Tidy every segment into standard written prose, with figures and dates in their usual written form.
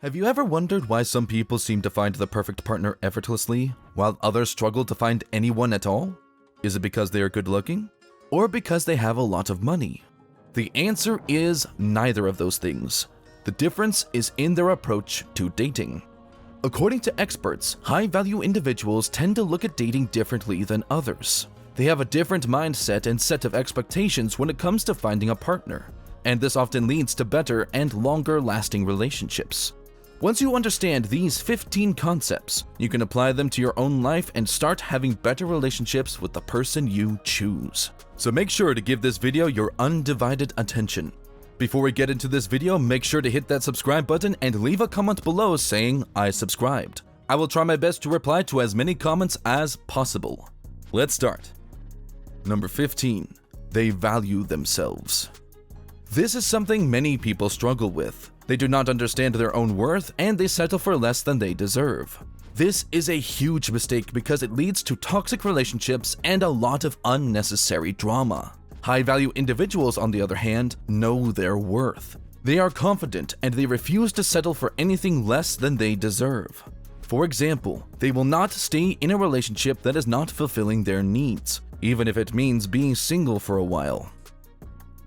Have you ever wondered why some people seem to find the perfect partner effortlessly, while others struggle to find anyone at all? Is it because they are good looking? Or because they have a lot of money? The answer is neither of those things. The difference is in their approach to dating. According to experts, high-value individuals tend to look at dating differently than others. They have a different mindset and set of expectations when it comes to finding a partner, and this often leads to better and longer-lasting relationships. Once you understand these 15 concepts, you can apply them to your own life and start having better relationships with the person you choose. So make sure to give this video your undivided attention. Before we get into this video, make sure to hit that subscribe button and leave a comment below saying I subscribed. I will try my best to reply to as many comments as possible. Let's start. Number 15. They value themselves. This is something many people struggle with. They do not understand their own worth and they settle for less than they deserve. This is a huge mistake because it leads to toxic relationships and a lot of unnecessary drama. High-value individuals, on the other hand, know their worth. They are confident and they refuse to settle for anything less than they deserve. For example, they will not stay in a relationship that is not fulfilling their needs, even if it means being single for a while.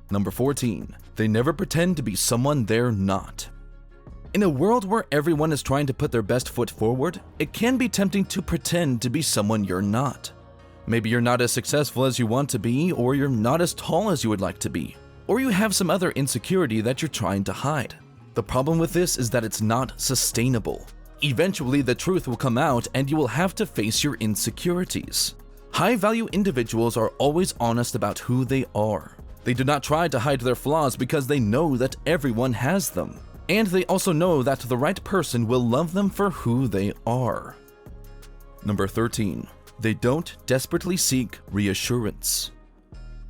Number 14. They never pretend to be someone they're not. In a world where everyone is trying to put their best foot forward, it can be tempting to pretend to be someone you're not. Maybe you're not as successful as you want to be, or you're not as tall as you would like to be, or you have some other insecurity that you're trying to hide. The problem with this is that it's not sustainable. Eventually, the truth will come out and you will have to face your insecurities. High-value individuals are always honest about who they are. They do not try to hide their flaws because they know that everyone has them. And they also know that the right person will love them for who they are. Number 13. They don't desperately seek reassurance.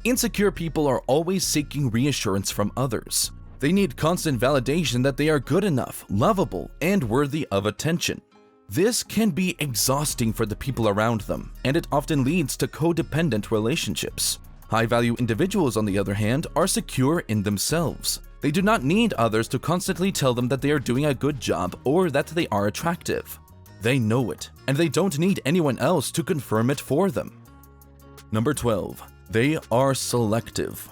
Insecure people are always seeking reassurance from others. They need constant validation that they are good enough, lovable, and worthy of attention. This can be exhausting for the people around them, and it often leads to codependent relationships. High-value individuals, on the other hand, are secure in themselves. They do not need others to constantly tell them that they are doing a good job or that they are attractive. They know it, and they don't need anyone else to confirm it for them. Number 12. They are selective.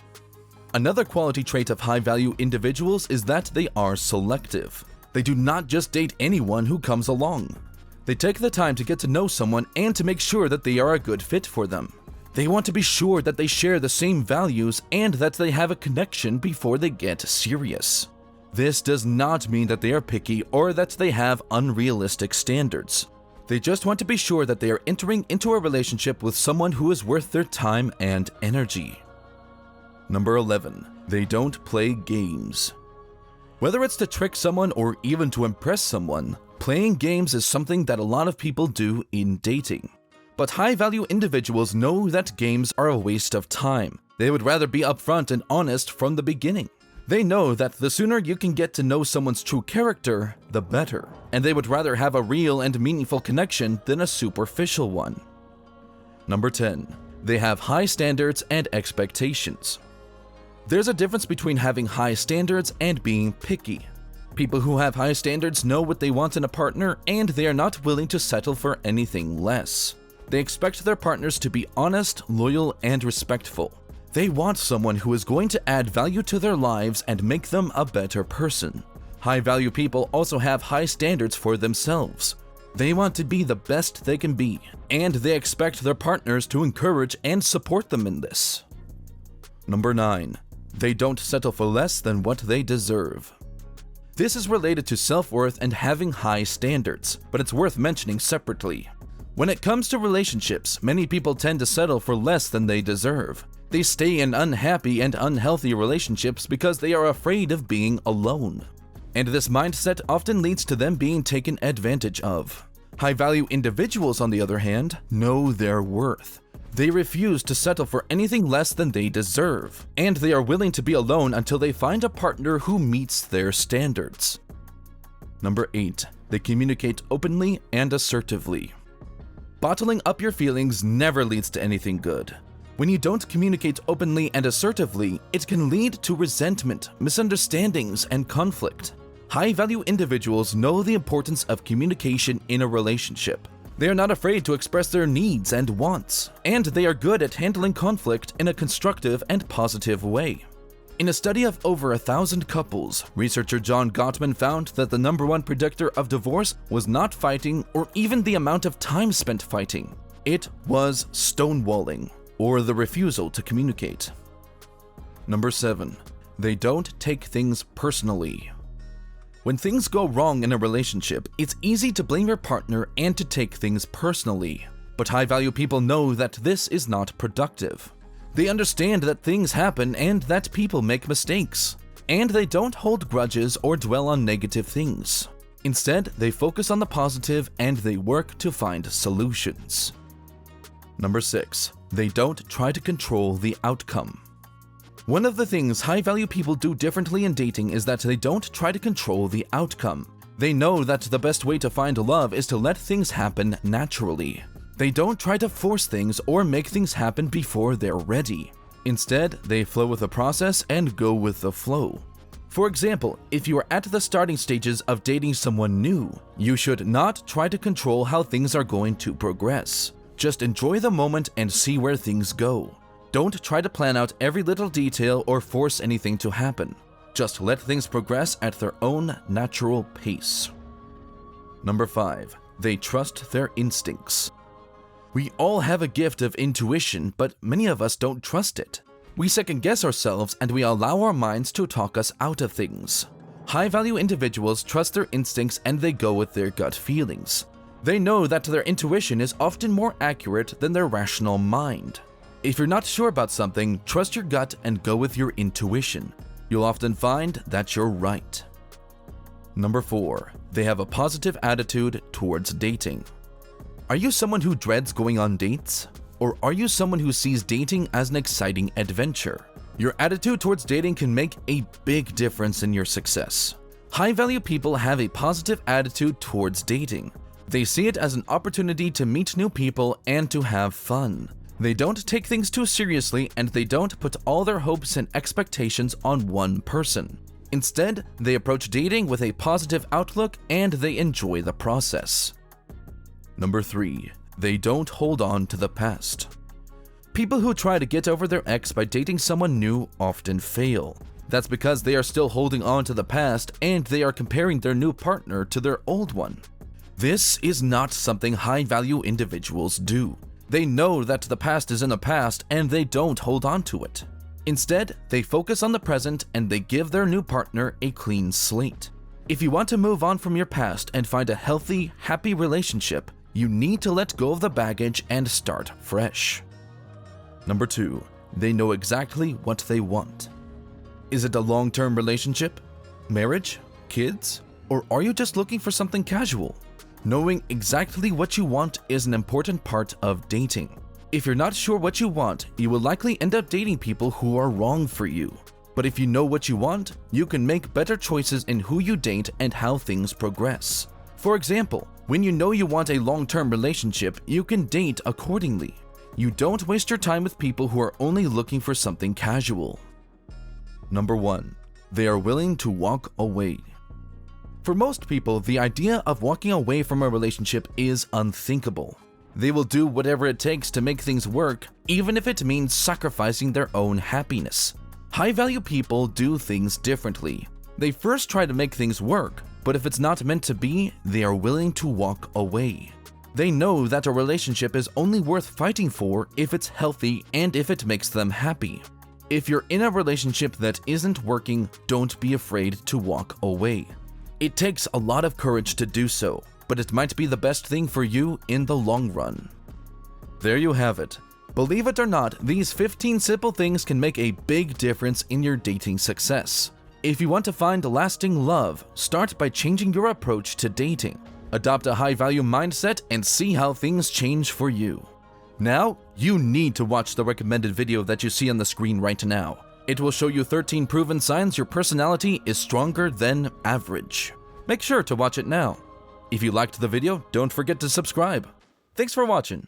Another quality trait of high-value individuals is that they are selective. They do not just date anyone who comes along. They take the time to get to know someone and to make sure that they are a good fit for them. They want to be sure that they share the same values and that they have a connection before they get serious. This does not mean that they are picky or that they have unrealistic standards. They just want to be sure that they are entering into a relationship with someone who is worth their time and energy. Number 11. They don't play games. Whether it's to trick someone or even to impress someone, playing games is something that a lot of people do in dating. But high-value individuals know that games are a waste of time. They would rather be upfront and honest from the beginning. They know that the sooner you can get to know someone's true character, the better. And they would rather have a real and meaningful connection than a superficial one. Number 10. They have high standards and expectations. There's a difference between having high standards and being picky. People who have high standards know what they want in a partner and they are not willing to settle for anything less. They expect their partners to be honest, loyal, and respectful. They want someone who is going to add value to their lives and make them a better person. High-value people also have high standards for themselves. They want to be the best they can be, and they expect their partners to encourage and support them in this. Number 9. They don't settle for less than what they deserve. This is related to self-worth and having high standards, but it's worth mentioning separately. When it comes to relationships, many people tend to settle for less than they deserve. They stay in unhappy and unhealthy relationships because they are afraid of being alone. And this mindset often leads to them being taken advantage of. High-value individuals, on the other hand, know their worth. They refuse to settle for anything less than they deserve, and they are willing to be alone until they find a partner who meets their standards. Number 8. They communicate openly and assertively. Bottling up your feelings never leads to anything good. When you don't communicate openly and assertively, it can lead to resentment, misunderstandings, and conflict. High-value individuals know the importance of communication in a relationship. They are not afraid to express their needs and wants, and they are good at handling conflict in a constructive and positive way. In a study of over 1,000 couples, researcher John Gottman found that the #1 predictor of divorce was not fighting or even the amount of time spent fighting. It was stonewalling, or the refusal to communicate. Number 7. They don't take things personally. When things go wrong in a relationship, it's easy to blame your partner and to take things personally. But high-value people know that this is not productive. They understand that things happen and that people make mistakes. And they don't hold grudges or dwell on negative things. Instead, they focus on the positive and they work to find solutions. Number 6. They don't try to control the outcome. One of the things high-value people do differently in dating is that they don't try to control the outcome. They know that the best way to find love is to let things happen naturally. They don't try to force things or make things happen before they're ready. Instead, they flow with the process and go with the flow. For example, if you are at the starting stages of dating someone new, you should not try to control how things are going to progress. Just enjoy the moment and see where things go. Don't try to plan out every little detail or force anything to happen. Just let things progress at their own natural pace. Number 5. They trust their instincts. We all have a gift of intuition, but many of us don't trust it. We second-guess ourselves and we allow our minds to talk us out of things. High-value individuals trust their instincts and they go with their gut feelings. They know that their intuition is often more accurate than their rational mind. If you're not sure about something, trust your gut and go with your intuition. You'll often find that you're right. Number 4. They have a positive attitude towards dating. Are you someone who dreads going on dates? Or are you someone who sees dating as an exciting adventure? Your attitude towards dating can make a big difference in your success. High-value people have a positive attitude towards dating. They see it as an opportunity to meet new people and to have fun. They don't take things too seriously and they don't put all their hopes and expectations on one person. Instead, they approach dating with a positive outlook and they enjoy the process. Number 3. They don't hold on to the past. People who try to get over their ex by dating someone new often fail. That's because they are still holding on to the past and they are comparing their new partner to their old one. This is not something high-value individuals do. They know that the past is in the past and they don't hold on to it. Instead, they focus on the present and they give their new partner a clean slate. If you want to move on from your past and find a healthy, happy relationship, you need to let go of the baggage and start fresh. Number 2. They know exactly what they want. Is it a long-term relationship? Marriage? Kids? Or are you just looking for something casual? Knowing exactly what you want is an important part of dating. If you're not sure what you want, you will likely end up dating people who are wrong for you. But if you know what you want, you can make better choices in who you date and how things progress. For example, when you know you want a long-term relationship, you can date accordingly. You don't waste your time with people who are only looking for something casual. Number 1. They are willing to walk away. For most people, the idea of walking away from a relationship is unthinkable. They will do whatever it takes to make things work, even if it means sacrificing their own happiness. High-value people do things differently. They first try to make things work, but if it's not meant to be, they are willing to walk away. They know that a relationship is only worth fighting for if it's healthy and if it makes them happy. If you're in a relationship that isn't working, don't be afraid to walk away. It takes a lot of courage to do so, but it might be the best thing for you in the long run. There you have it. Believe it or not, these 15 simple things can make a big difference in your dating success. If you want to find lasting love, start by changing your approach to dating. Adopt a high-value mindset and see how things change for you. Now, you need to watch the recommended video that you see on the screen right now. It will show you 13 proven signs your personality is stronger than average. Make sure to watch it now. If you liked the video, don't forget to subscribe. Thanks for watching.